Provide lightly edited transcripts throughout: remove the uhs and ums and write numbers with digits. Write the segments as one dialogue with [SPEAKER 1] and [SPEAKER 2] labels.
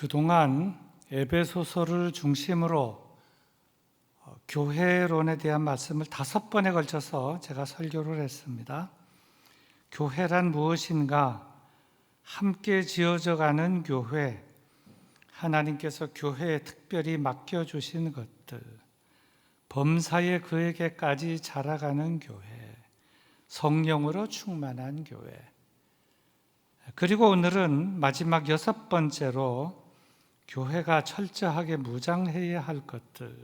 [SPEAKER 1] 그동안 에베소서를 중심으로 교회론에 대한 말씀을 5번에 걸쳐서 제가 설교를 했습니다. 교회란 무엇인가? 함께 지어져가는 교회, 하나님께서 교회에 특별히 맡겨주신 것들, 범사에 그에게까지 자라가는 교회, 성령으로 충만한 교회. 그리고 오늘은 마지막 6번째로 교회가 철저하게 무장해야 할 것들.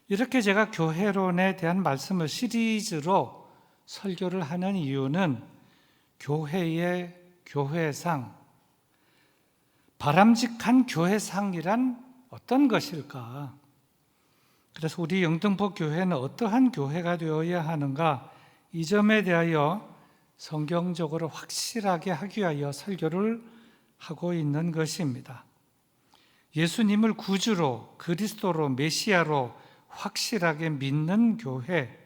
[SPEAKER 1] 이렇게 제가 교회론에 대한 말씀을 시리즈로 설교를 하는 이유는 교회의 교회상, 바람직한 교회상이란 어떤 것일까? 그래서 우리 영등포 교회는 어떠한 교회가 되어야 하는가? 이 점에 대하여 성경적으로 확실하게 하기 위하여 설교를 하고 있는 것입니다. 예수님을 구주로, 그리스도로, 메시아로 확실하게 믿는 교회,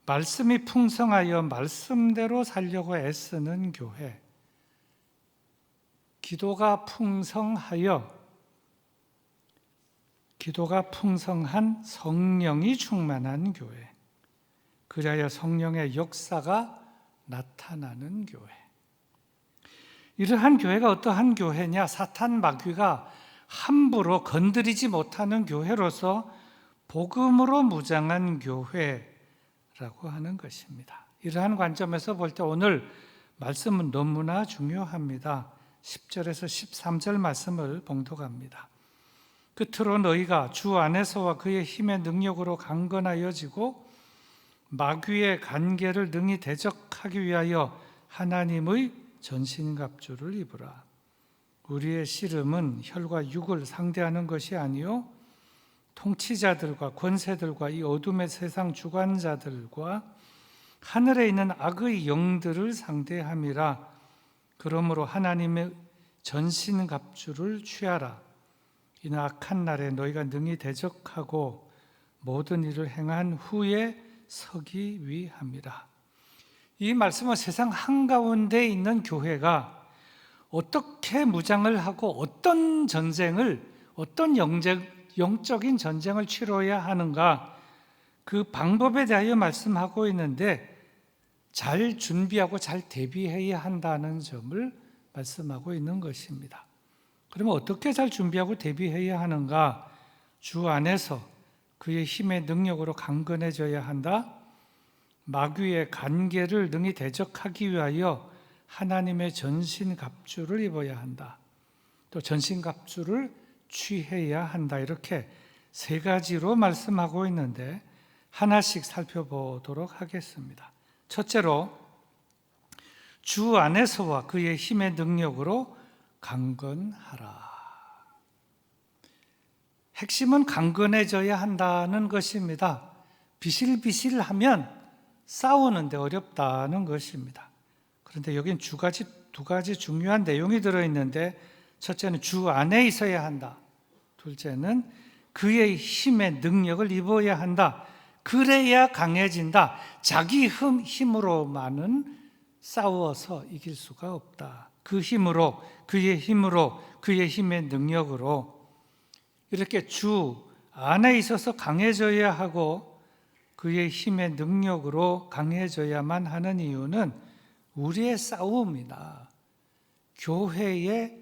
[SPEAKER 1] 말씀이 풍성하여 말씀대로 살려고 애쓰는 교회, 기도가 풍성한 성령이 충만한 교회, 그래야 성령의 역사가 나타나는 교회. 이러한 교회가 어떠한 교회냐? 사탄 마귀가 함부로 건드리지 못하는 교회로서 복음으로 무장한 교회라고 하는 것입니다. 이러한 관점에서 볼 때 오늘 말씀은 너무나 중요합니다. 10절에서 13절 말씀을 봉독합니다. 끝으로 너희가 주 안에서와 그의 힘의 능력으로 강건하여지고 마귀의 간계를 능히 대적하기 위하여 하나님의 전신갑주를 입으라. 우리의 씨름은 혈과 육을 상대하는 것이 아니요 통치자들과 권세들과 이 어둠의 세상 주관자들과 하늘에 있는 악의 영들을 상대함이라. 그러므로 하나님의 전신갑주를 취하라. 이는 악한 날에 너희가 능히 대적하고 모든 일을 행한 후에 서기 위함이라. 이 말씀은 세상 한가운데 있는 교회가 어떻게 무장을 하고 어떤 전쟁을, 어떤 영적인 전쟁을 치러야 하는가, 그 방법에 대하여 말씀하고 있는데 잘 준비하고 잘 대비해야 한다는 점을 말씀하고 있는 것입니다. 그러면 어떻게 잘 준비하고 대비해야 하는가? 주 안에서 그의 힘의 능력으로 강건해져야 한다. 마귀의 간계를 능히 대적하기 위하여 하나님의 전신갑주를 입어야 한다. 또 전신갑주를 취해야 한다. 이렇게 3가지로 말씀하고 있는데 하나씩 살펴보도록 하겠습니다. 첫째로 주 안에서와 그의 힘의 능력으로 강건하라. 핵심은 강건해져야 한다는 것입니다. 비실비실하면 싸우는데 어렵다는 것입니다. 그런데 여긴 2가지 중요한 내용이 들어있는데, 첫째는 주 안에 있어야 한다. 둘째는 그의 힘의 능력을 입어야 한다. 그래야 강해진다. 자기 힘으로만은 싸워서 이길 수가 없다. 그 힘으로, 그의 힘의 능력으로 이렇게 주 안에 있어서 강해져야 하고 그의 힘의 능력으로 강해져야만 하는 이유는 우리의 싸움이다. 교회의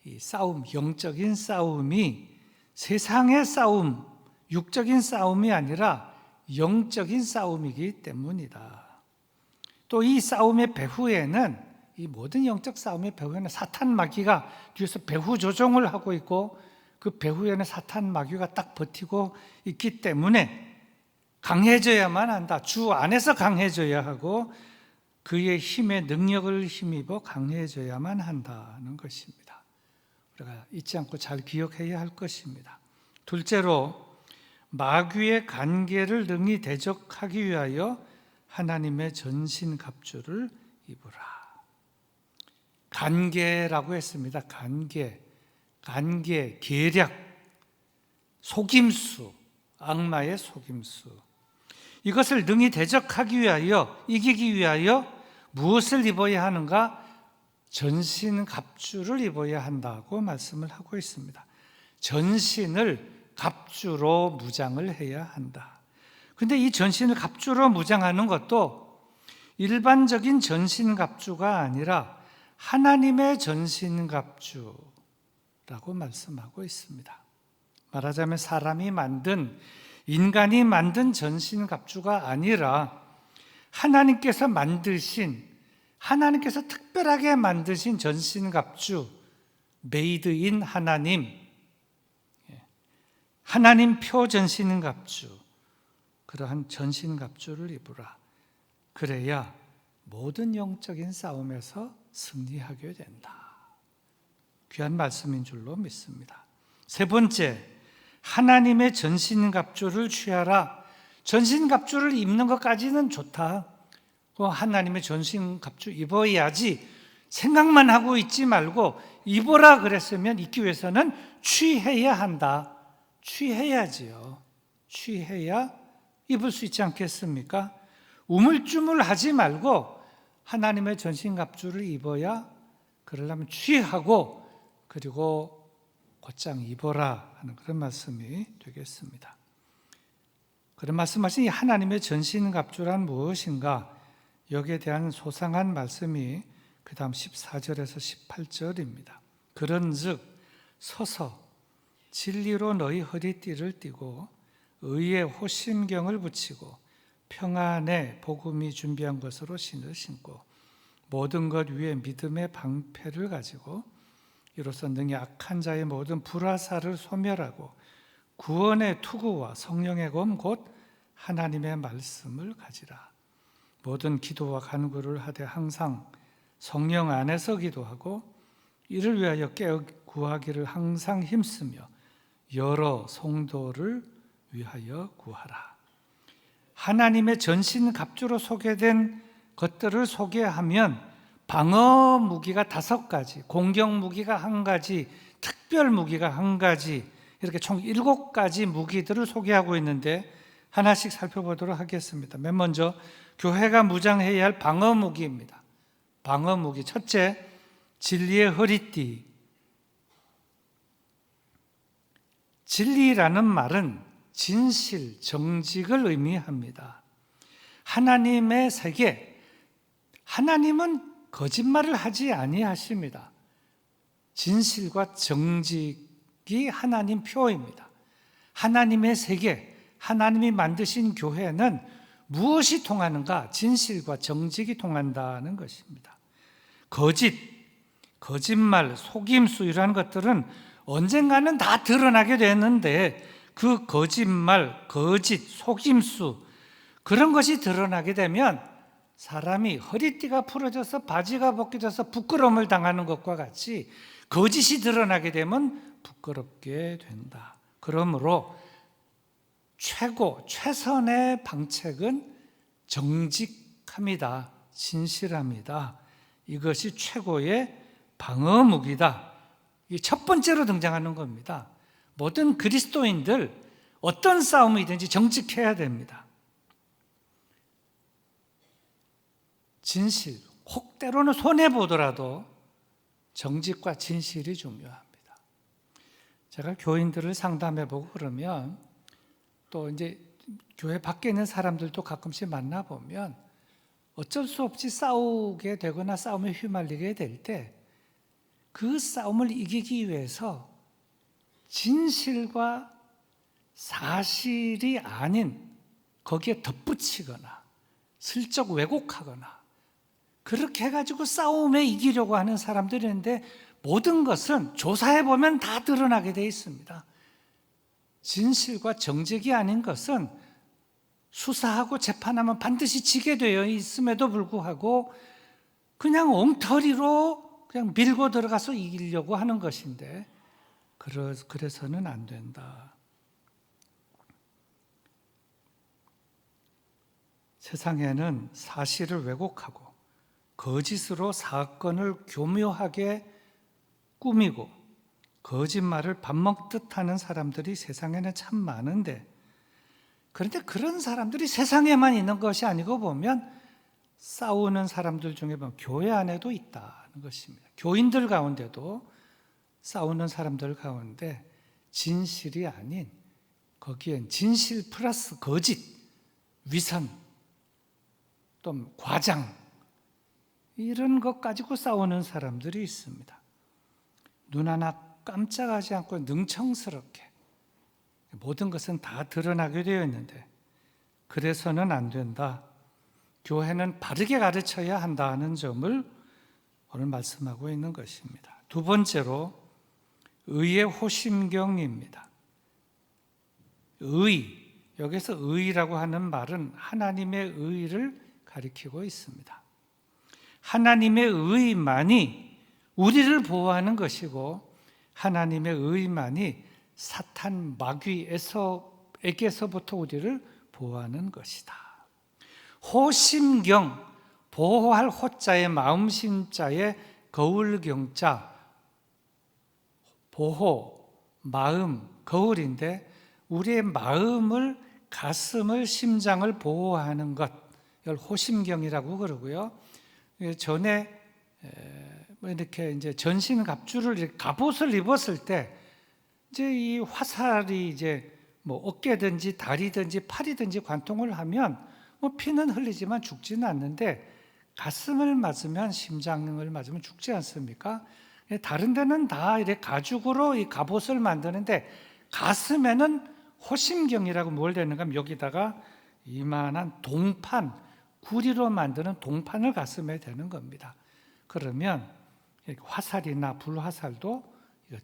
[SPEAKER 1] 이 싸움, 영적인 싸움이 세상의 싸움, 육적인 싸움이 아니라 영적인 싸움이기 때문이다. 또 이 싸움의 배후에는, 이 모든 영적 싸움의 배후에는 사탄 마귀가 뒤에서 배후 조종을 하고 있고 그 배후에는 사탄 마귀가 딱 버티고 있기 때문에 강해져야만 한다. 주 안에서 강해져야 하고 그의 힘의 능력을 힘입어 강해져야만 한다는 것입니다. 우리가 잊지 않고 잘 기억해야 할 것입니다. 둘째로 마귀의 간계를 능히 대적하기 위하여 하나님의 전신갑주를 입으라. 간계라고 했습니다. 간계, 계략, 속임수, 악마의 속임수. 이것을 능히 대적하기 위하여, 이기기 위하여 무엇을 입어야 하는가? 전신갑주를 입어야 한다고 말씀을 하고 있습니다. 전신을 갑주로 무장을 해야 한다. 근데 이 전신을 갑주로 무장하는 것도 일반적인 전신갑주가 아니라 하나님의 전신갑주라고 말씀하고 있습니다. 말하자면 인간이 만든 전신갑주가 아니라 하나님께서 특별하게 만드신 전신갑주, 메이드 인 하나님 표 전신갑주, 그러한 전신갑주를 입으라. 그래야 모든 영적인 싸움에서 승리하게 된다. 귀한 말씀인 줄로 믿습니다. 세 번째, 하나님의 전신갑주를 취하라. 전신갑주를 입는 것까지는 좋다. 하나님의 전신갑주 입어야지 생각만 하고 있지 말고 입어라 그랬으면 입기 위해서는 취해야 한다. 취해야지요. 취해야 입을 수 있지 않겠습니까? 우물쭈물하지 말고 하나님의 전신갑주를 입어야 그러려면 취하고 그리고 곧장 입어라 하는 그런 말씀이 되겠습니다. 그런 말씀하신 이 하나님의 전신갑주란 무엇인가? 여기에 대한 소상한 말씀이 그 다음 14절에서 18절입니다. 그런즉 서서 진리로 너희 허리띠를 띠고 의의 호심경을 붙이고 평안의 복음이 준비한 것으로 신을 신고 모든 것 위에 믿음의 방패를 가지고 이로써 능히 악한 자의 모든 불화살을 소멸하고 구원의 투구와 성령의 검 곧 하나님의 말씀을 가지라. 모든 기도와 간구를 하되 항상 성령 안에서 기도하고 이를 위하여 깨어 구하기를 항상 힘쓰며 여러 성도를 위하여 구하라. 하나님의 전신갑주로 소개된 것들을 소개하면 방어 무기가 5가지, 공격 무기가 1가지, 특별 무기가 1가지, 이렇게 총 7가지 무기들을 소개하고 있는데 하나씩 살펴보도록 하겠습니다. 맨 먼저 교회가 무장해야 할 방어 무기입니다. 방어 무기 첫째, 진리의 허리띠. 진리라는 말은 진실, 정직을 의미합니다. 하나님의 세계, 하나님은 거짓말을 하지 아니하십니다. 진실과 정직이 하나님 표입니다. 하나님의 세계, 하나님이 만드신 교회는 무엇이 통하는가? 진실과 정직이 통한다는 것입니다. 거짓말, 속임수 이러한 것들은 언젠가는 다 드러나게 되는데 그 거짓말, 속임수 그런 것이 드러나게 되면 사람이 허리띠가 풀어져서 바지가 벗겨져서 부끄러움을 당하는 것과 같이 거짓이 드러나게 되면 부끄럽게 된다. 그러므로 최선의 방책은 정직합니다. 진실합니다. 이것이 최고의 방어 무기다. 이게 첫 번째로 등장하는 겁니다. 모든 그리스도인들 어떤 싸움이든지 정직해야 됩니다. 진실, 혹 때로는 손해보더라도 정직과 진실이 중요합니다. 제가 교인들을 상담해보고 그러면 또 이제 교회 밖에 있는 사람들도 가끔씩 만나보면 어쩔 수 없이 싸우게 되거나 싸움에 휘말리게 될 때 그 싸움을 이기기 위해서 진실과 사실이 아닌 거기에 덧붙이거나 슬쩍 왜곡하거나 그렇게 해가지고 싸움에 이기려고 하는 사람들이 있는데 모든 것은 조사해보면 다 드러나게 되어 있습니다. 진실과 정직이 아닌 것은 수사하고 재판하면 반드시 지게 되어 있음에도 불구하고 그냥 엉터리로 그냥 밀고 들어가서 이기려고 하는 것인데 그래서는 안 된다. 세상에는 사실을 왜곡하고 거짓으로 사건을 교묘하게 꾸미고 거짓말을 밥 먹듯 하는 사람들이 세상에는 참 많은데 그런데 그런 사람들이 세상에만 있는 것이 아니고 보면 싸우는 사람들 중에 보면 교회 안에도 있다는 것입니다. 교인들 가운데도 싸우는 사람들 가운데 진실이 아닌, 거기엔 진실 플러스 거짓, 위선, 또 과장, 이런 것 가지고 싸우는 사람들이 있습니다. 눈 하나 깜짝하지 않고 능청스럽게 모든 것은 다 드러나게 되어 있는데, 그래서는 안 된다. 교회는 바르게 가르쳐야 한다는 점을 오늘 말씀하고 있는 것입니다. 두 번째로 의의 호심경입니다. 의, 여기서 의라고 하는 말은 하나님의 의를 가리키고 있습니다. 하나님의 의만이 우리를 보호하는 것이고, 하나님의 의만이 사탄 마귀에게서부터 우리를 보호하는 것이다. 호심경, 보호할 호자에 마음심자에 거울경자, 보호, 마음, 거울인데 우리의 마음을, 가슴을, 심장을 보호하는 것, 이걸 호심경이라고 그러고요. 전에 이렇게 이제 전신 갑주를, 갑옷을 입었을 때 이제 이 화살이 이제 뭐 어깨든지 다리든지 팔이든지 관통을 하면 뭐 피는 흘리지만 죽지는 않는데, 가슴을 맞으면, 심장을 맞으면 죽지 않습니까? 다른 데는 다 이렇게 가죽으로 이 갑옷을 만드는데, 가슴에는 호심경이라고 뭘 되는가 하면 여기다가 이만한 동판, 구리로 만드는 동판을 가슴에 대는 겁니다. 그러면 화살이나 불화살도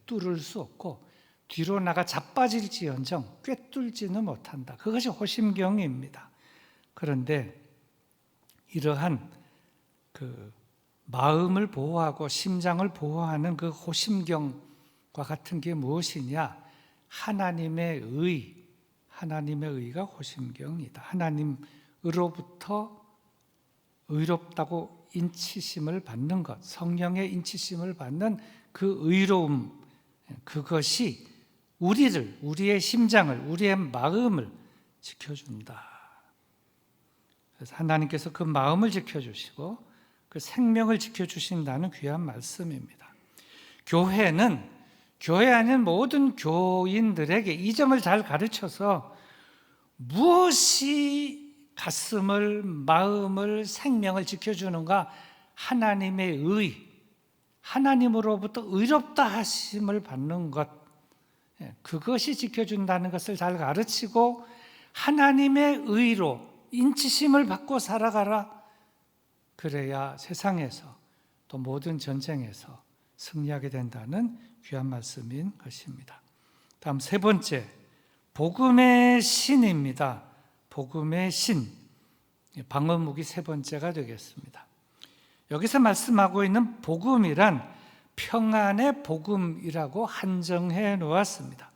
[SPEAKER 1] 뚫을 수 없고 뒤로 나가 자빠질지언정 꿰뚫지는 못한다. 그것이 호심경입니다. 그런데 이러한 그 마음을 보호하고 심장을 보호하는 그 호심경과 같은 게 무엇이냐? 하나님의 의, 하나님의 의가 호심경이다. 하나님으로부터 의롭다고 인치심을 받는 것, 성령의 인치심을 받는 그 의로움, 그것이 우리를, 우리의 심장을, 우리의 마음을 지켜준다. 그래서 하나님께서 그 마음을 지켜주시고 그 생명을 지켜주신다는 귀한 말씀입니다. 교회는 교회 안에 모든 교인들에게 이 점을 잘 가르쳐서 무엇이 가슴을, 마음을, 생명을 지켜주는가? 하나님의 의, 하나님으로부터 의롭다 하심을 받는 것, 그것이 지켜준다는 것을 잘 가르치고 하나님의 의로 인치심을 받고 살아가라. 그래야 세상에서 또 모든 전쟁에서 승리하게 된다는 귀한 말씀인 것입니다. 다음 세 번째, 복음의 신입니다. 복음의 신, 방어무기 세 번째가 되겠습니다. 여기서 말씀하고 있는 복음이란 평안의 복음이라고 한정해 놓았습니다.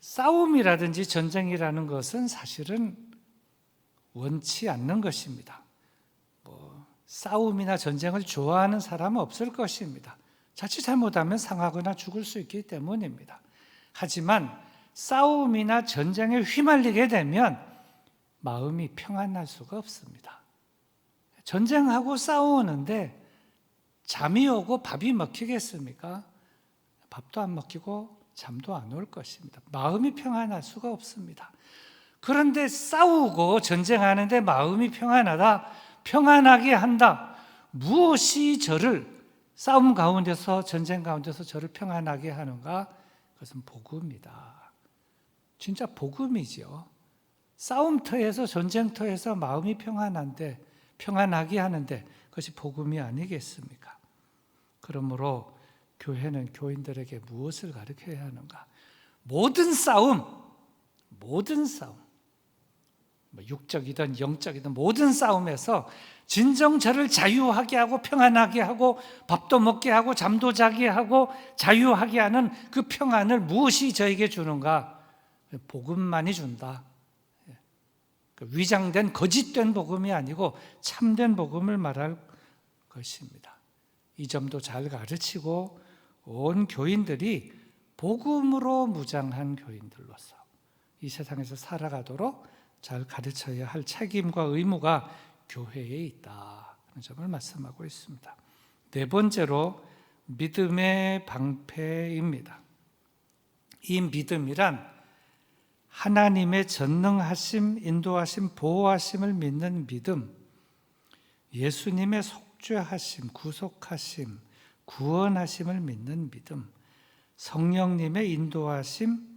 [SPEAKER 1] 싸움이라든지 전쟁이라는 것은 사실은 원치 않는 것입니다. 싸움이나 전쟁을 좋아하는 사람은 없을 것입니다. 자칫 잘못하면 상하거나 죽을 수 있기 때문입니다. 하지만 싸움이나 전쟁에 휘말리게 되면 마음이 평안할 수가 없습니다. 전쟁하고 싸우는데 잠이 오고 밥이 먹히겠습니까? 밥도 안 먹히고 잠도 안 올 것입니다. 마음이 평안할 수가 없습니다. 그런데 싸우고 전쟁하는데 마음이 평안하다, 평안하게 한다. 무엇이 저를 싸움 가운데서, 전쟁 가운데서 저를 평안하게 하는가? 그것은 복음이다. 진짜 복음이죠. 싸움터에서, 전쟁터에서 마음이 평안한데, 평안하게 하는데 그것이 복음이 아니겠습니까? 그러므로 교회는 교인들에게 무엇을 가르쳐야 하는가? 모든 싸움, 육적이든 영적이든 모든 싸움에서 진정 저를 자유하게 하고 평안하게 하고 밥도 먹게 하고 잠도 자게 하고 자유하게 하는 그 평안을 무엇이 저에게 주는가? 복음만이 준다. 위장된 거짓된 복음이 아니고 참된 복음을 말할 것입니다. 이 점도 잘 가르치고 온 교인들이 복음으로 무장한 교인들로서 이 세상에서 살아가도록 잘 가르쳐야 할 책임과 의무가 교회에 있다 하는 점을 말씀하고 있습니다. 네 번째로 믿음의 방패입니다. 이 믿음이란 하나님의 전능하심, 인도하심, 보호하심을 믿는 믿음, 예수님의 속죄하심, 구속하심, 구원하심을 믿는 믿음, 성령님의 인도하심,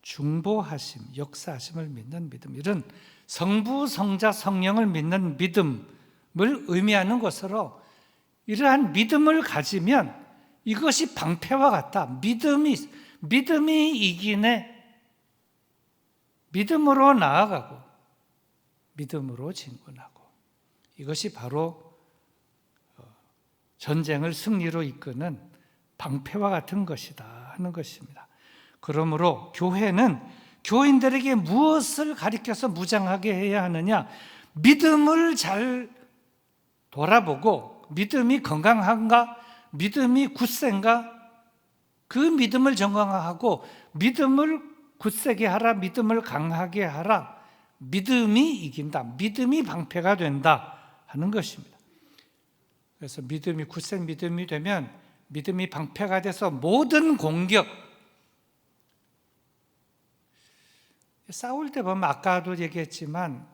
[SPEAKER 1] 중보하심, 역사하심을 믿는 믿음, 이런 성부, 성자, 성령을 믿는 믿음을 의미하는 것으로 이러한 믿음을 가지면 이것이 방패와 같다. 믿음이 이기네. 믿음으로 나아가고 믿음으로 진군하고, 이것이 바로 전쟁을 승리로 이끄는 방패와 같은 것이다 하는 것입니다. 그러므로 교회는 교인들에게 무엇을 가르쳐서 무장하게 해야 하느냐? 믿음을 잘 돌아보고, 믿음이 건강한가? 믿음이 굳센가? 그 믿음을 정강하고, 믿음을 굳세게 하라, 믿음을 강하게 하라. 믿음이 이긴다, 믿음이 방패가 된다 하는 것입니다. 그래서 믿음이 굳센 믿음이 되면 믿음이 방패가 돼서 모든 공격, 싸울 때 보면 아까도 얘기했지만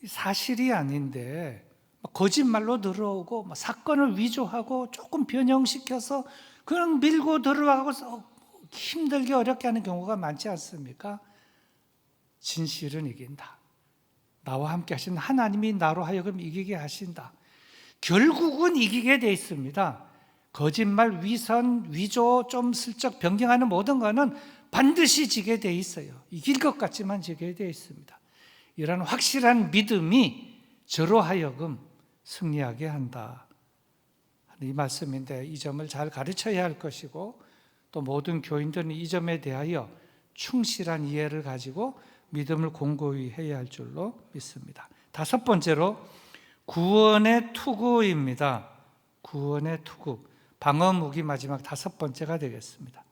[SPEAKER 1] 사실이 아닌데 거짓말로 들어오고 사건을 위조하고 조금 변형시켜서 그냥 밀고 들어가고 힘들게 어렵게 하는 경우가 많지 않습니까? 진실은 이긴다. 나와 함께 하신 하나님이 나로 하여금 이기게 하신다. 결국은 이기게 돼 있습니다. 거짓말, 위선, 위조, 좀 슬쩍 변경하는 모든 것은 반드시 지게 돼 있어요. 이길 것 같지만 지게 돼 있습니다. 이런 확실한 믿음이 저로 하여금 승리하게 한다, 이 말씀인데, 이 점을 잘 가르쳐야 할 것이고, 또 모든 교인들은 이 점에 대하여 충실한 이해를 가지고 믿음을 공고히 해야 할 줄로 믿습니다. 다섯 번째로 구원의 투구입니다. 구원의 투구, 방어 무기 마지막 다섯 번째가 되겠습니다.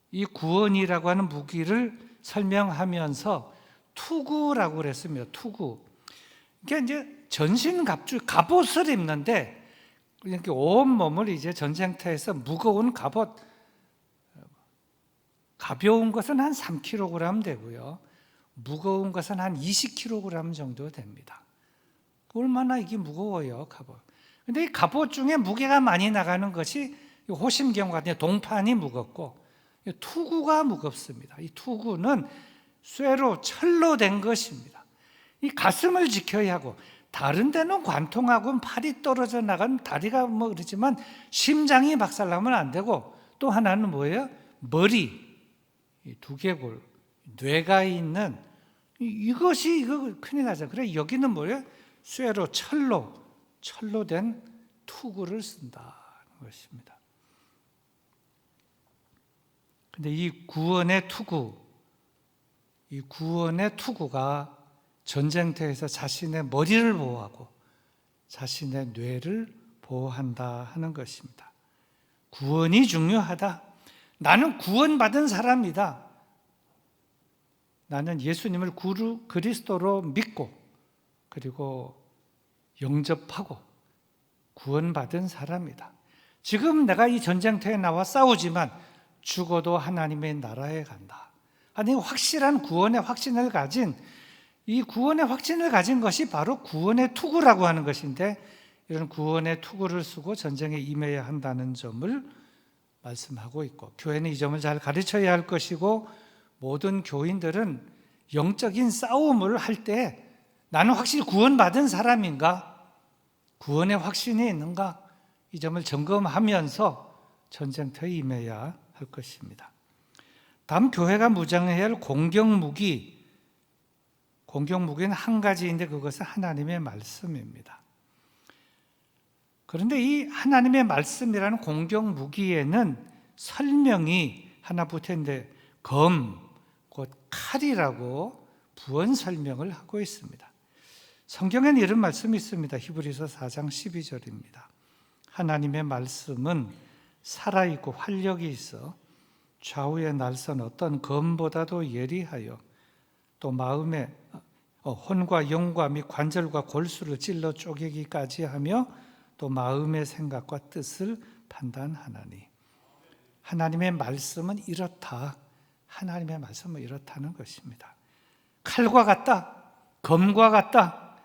[SPEAKER 1] 이 구원이라고 하는 무기를 설명하면서 투구라고 그랬습니다. 투구. 이게 이제 전신갑주, 갑옷을 입는데 이렇게 온 몸을 이제 전쟁터에서 무거운 갑옷, 가벼운 것은 한 3kg 되고요, 무거운 것은 한 20kg 정도 됩니다. 얼마나 이게 무거워요, 갑옷. 근데 이 갑옷 중에 무게가 많이 나가는 것이 호심경 같은 동판이 무겁고, 투구가 무겁습니다. 이 투구는 쇠로, 철로 된 것입니다. 이 가슴을 지켜야 하고, 다른 데는 관통하고 팔이 떨어져 나가면 다리가 그러지만 심장이 박살나면 안 되고, 또 하나는 뭐예요? 머리, 두개골, 뇌가 있는 이것이 큰일 나죠. 그래, 여기는 뭐예요? 쇠로, 철로 된 투구를 쓴다는 것입니다. 근데 이 구원의 투구가 전쟁터에서 자신의 머리를 보호하고 자신의 뇌를 보호한다 하는 것입니다. 구원이 중요하다. 나는 구원받은 사람이다. 나는 예수님을 그리스도로 믿고 그리고 영접하고 구원받은 사람이다. 지금 내가 이 전쟁터에 나와 싸우지만 죽어도 하나님의 나라에 간다. 아니, 확실한 구원의 확신을 가진, 이 구원의 확신을 가진 것이 바로 구원의 투구라고 하는 것인데, 이런 구원의 투구를 쓰고 전쟁에 임해야 한다는 점을 말씀하고 있고, 교회는 이 점을 잘 가르쳐야 할 것이고, 모든 교인들은 영적인 싸움을 할 때 나는 확실히 구원받은 사람인가? 구원의 확신이 있는가? 이 점을 점검하면서 전쟁터에 임해야 할 것입니다. 다음, 교회가 무장해야 할 공격무기는 한 가지인데 그것은 하나님의 말씀입니다. 그런데 이 하나님의 말씀이라는 공격무기에는 설명이 하나 붙어있는데, 곧 칼이라고 부언 설명을 하고 있습니다. 성경에는 이런 말씀이 있습니다. 히브리서 4장 12절입니다. 하나님의 말씀은 살아있고 활력이 있어 좌우의 날선 어떤 검보다도 예리하여 또 마음의 혼과 영과 및 관절과 골수를 찔러 쪼개기까지 하며 또 마음의 생각과 뜻을 판단하나니. 하나님의 말씀은 이렇다. 하나님의 말씀은 이렇다는 것입니다. 칼과 같다. 검과 같다.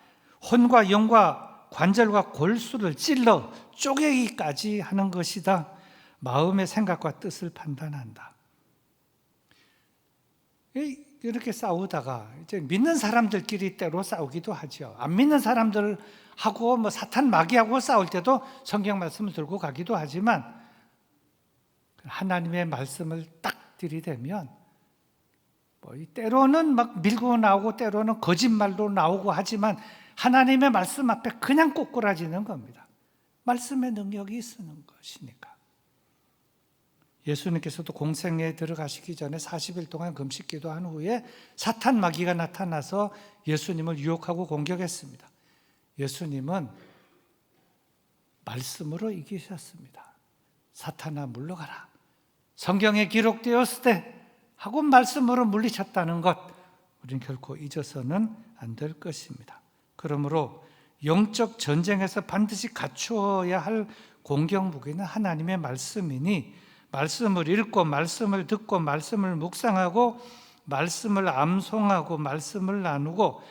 [SPEAKER 1] 혼과 영과 관절과 골수를 찔러 쪼개기까지 하는 것이다. 마음의 생각과 뜻을 판단한다. 이렇게 싸우다가 이제 믿는 사람들끼리 때로 싸우기도 하죠. 안 믿는 사람들하고 사탄 마귀하고 싸울 때도 성경 말씀을 들고 가기도 하지만 하나님의 말씀을 딱 들이대면 때로는 막 밀고 나오고 때로는 거짓말로 나오고 하지만 하나님의 말씀 앞에 그냥 꼬꾸라지는 겁니다. 말씀의 능력이 있는 것이니까. 예수님께서도 공생애에 들어가시기 전에 40일 동안 금식 기도한 후에 사탄 마귀가 나타나서 예수님을 유혹하고 공격했습니다. 예수님은 말씀으로 이기셨습니다. 사탄아 물러가라. 성경에 기록되었을 때 하고 말씀으로 물리쳤다는 것 우리는 결코 잊어서는 안 될 것입니다. 그러므로 영적 전쟁에서 반드시 갖추어야 할 공격 무기는 하나님의 말씀이니 말씀을 읽고 말씀을 듣고 말씀을 묵상하고 말씀을 암송하고 말씀을 나누고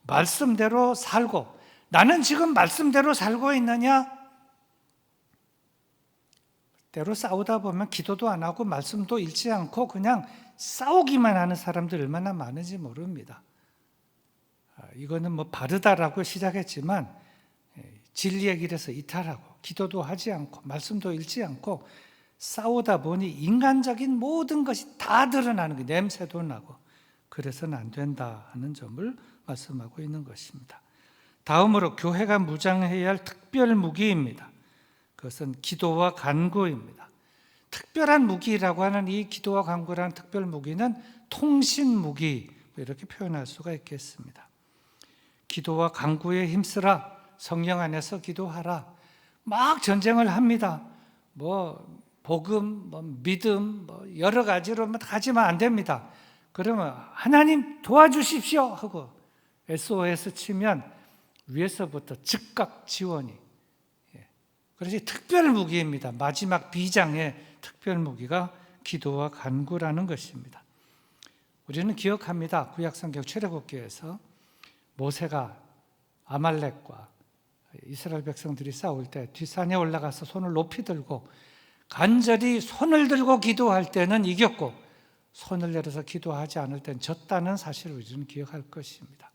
[SPEAKER 1] 말씀대로 살고. 나는 지금 말씀대로 살고 있느냐? 때로 싸우다 보면 기도도 안 하고 말씀도 읽지 않고 그냥 싸우기만 하는 사람들 얼마나 많은지 모릅니다. 이거는 바르다라고 시작했지만 진리의 길에서 이탈하고 기도도 하지 않고 말씀도 읽지 않고 싸우다 보니 인간적인 모든 것이 다 드러나는 거예요. 냄새도 나고. 그래서는 안 된다 하는 점을 말씀하고 있는 것입니다. 다음으로 교회가 무장해야 할 특별 무기입니다. 그것은 기도와 간구입니다. 특별한 무기라고 하는 이 기도와 간구라는 특별 무기는 통신 무기 이렇게 표현할 수가 있겠습니다. 기도와 간구에 힘쓰라. 성령 안에서 기도하라. 막 전쟁을 합니다. 복음, 믿음, 여러 가지로 하지만 안 됩니다. 그러면 하나님 도와주십시오 하고 SOS 치면 위에서부터 즉각 지원이. 그래서 특별 무기입니다. 마지막 비장의 특별 무기가 기도와 간구라는 것입니다. 우리는 기억합니다. 구약성경 출애굽기에서 모세가 아말렉과 이스라엘 백성들이 싸울 때 뒷산에 올라가서 손을 높이 들고 간절히 손을 들고 기도할 때는 이겼고 손을 내려서 기도하지 않을 때는 졌다는 사실을 우리는 기억할 것입니다.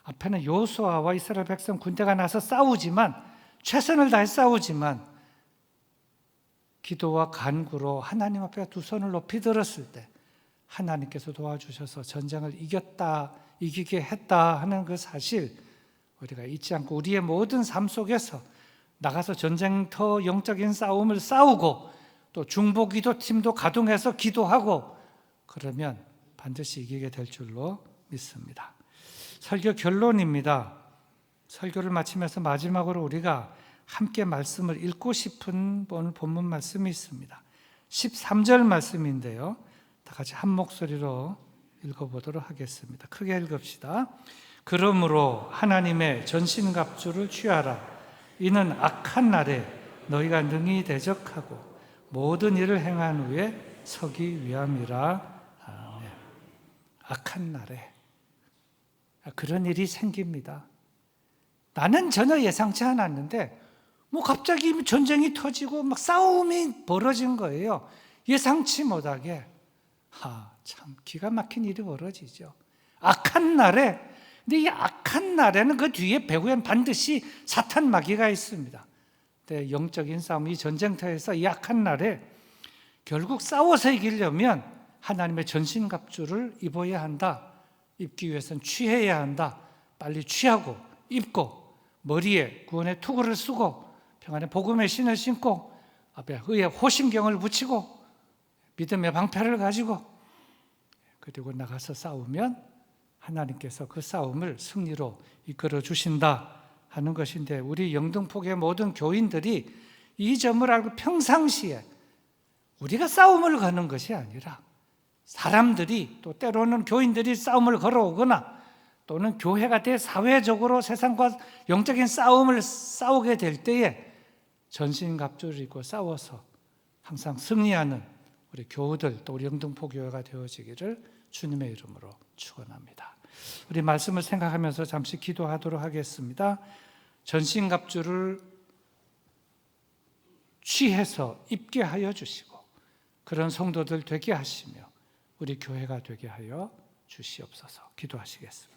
[SPEAKER 1] 앞에는 여호수아와 이스라엘 백성 군대가 나서 싸우지만 최선을 다해 싸우지만 기도와 간구로 하나님 앞에 두 손을 높이 들었을 때 하나님께서 도와주셔서 전쟁을 이기게 했다 하는 그 사실 우리가 잊지 않고 우리의 모든 삶 속에서 나가서 전쟁터 영적인 싸움을 싸우고 또 중보기도 팀도 가동해서 기도하고 그러면 반드시 이기게 될 줄로 믿습니다. 설교 결론입니다. 설교를 마치면서 마지막으로 우리가 함께 말씀을 읽고 싶은 본문 말씀이 있습니다. 13절 말씀인데요. 다 같이 한 목소리로 읽어보도록 하겠습니다. 크게 읽읍시다. 그러므로 하나님의 전신갑주를 취하라. 이는 악한 날에 너희가 능히 대적하고 모든 일을 행한 후에 서기 위함이라. 아멘. 악한 날에 그런 일이 생깁니다. 나는 전혀 예상치 않았는데 갑자기 전쟁이 터지고 막 싸움이 벌어진 거예요. 예상치 못하게. 참 기가 막힌 일이 벌어지죠. 악한 날에. 근데 이 악한 날에는 그 뒤에 배후엔 반드시 사탄 마귀가 있습니다. 근데 영적인 싸움, 이 전쟁터에서 이 악한 날에 결국 싸워서 이기려면 하나님의 전신갑주를 입어야 한다. 입기 위해서는 취해야 한다. 빨리 취하고 입고 머리에 구원의 투구를 쓰고 평안의 복음의 신을 신고 앞에 의의 호심경을 붙이고 믿음의 방패를 가지고 그리고 나가서 싸우면 하나님께서 그 싸움을 승리로 이끌어 주신다 하는 것인데 우리 영등포교의 모든 교인들이 이 점을 알고 평상시에 우리가 싸움을 거는 것이 아니라 사람들이 또 때로는 교인들이 싸움을 걸어오거나 또는 교회가 대사회적으로 세상과 영적인 싸움을 싸우게 될 때에 전신갑주를 입고 싸워서 항상 승리하는 우리 교우들 또 우리 영등포교회가 되어지기를 주님의 이름으로 축원합니다. 우리 말씀을 생각하면서 잠시 기도하도록 하겠습니다. 전신갑주를 취해서 입게 하여 주시고 그런 성도들 되게 하시며 우리 교회가 되게 하여 주시옵소서. 기도하시겠습니다.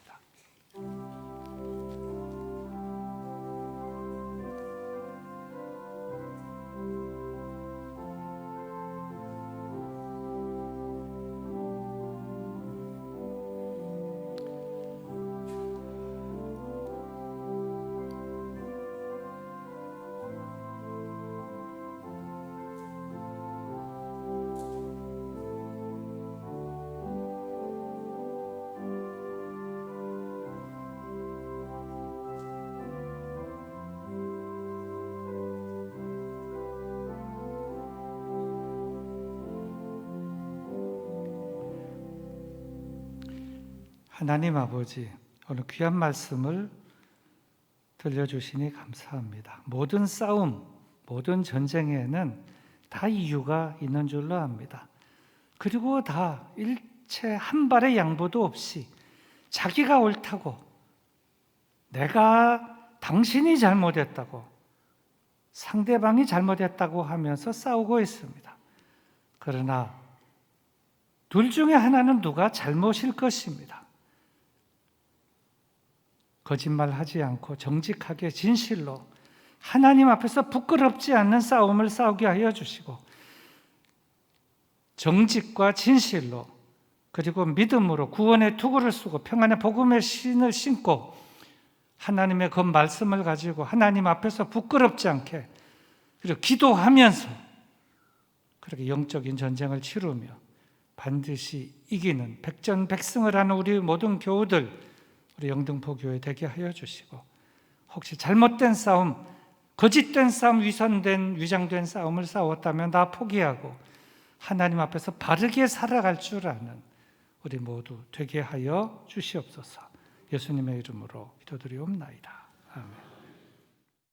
[SPEAKER 1] 하나님 아버지, 오늘 귀한 말씀을 들려주시니 감사합니다. 모든 싸움, 모든 전쟁에는 다 이유가 있는 줄로 압니다. 그리고 다 일체 한 발의 양보도 없이 자기가 옳다고, 내가 당신이 잘못했다고, 상대방이 잘못했다고 하면서 싸우고 있습니다. 그러나 둘 중에 하나는 누가 잘못일 것입니다. 거짓말하지 않고 정직하게 진실로 하나님 앞에서 부끄럽지 않는 싸움을 싸우게 하여 주시고 정직과 진실로 그리고 믿음으로 구원의 투구를 쓰고 평안의 복음의 신을 신고 하나님의 그 말씀을 가지고 하나님 앞에서 부끄럽지 않게 그리고 기도하면서 그렇게 영적인 전쟁을 치르며 반드시 이기는 백전백승을 하는 우리 모든 교우들 우리 영등포교회 되게 하여 주시고 혹시 잘못된 싸움, 거짓된 싸움, 위장된 싸움을 싸웠다면 다 포기하고 하나님 앞에서 바르게 살아갈 줄 아는 우리 모두 되게 하여 주시옵소서. 예수님의 이름으로 기도드리옵나이다. 아멘.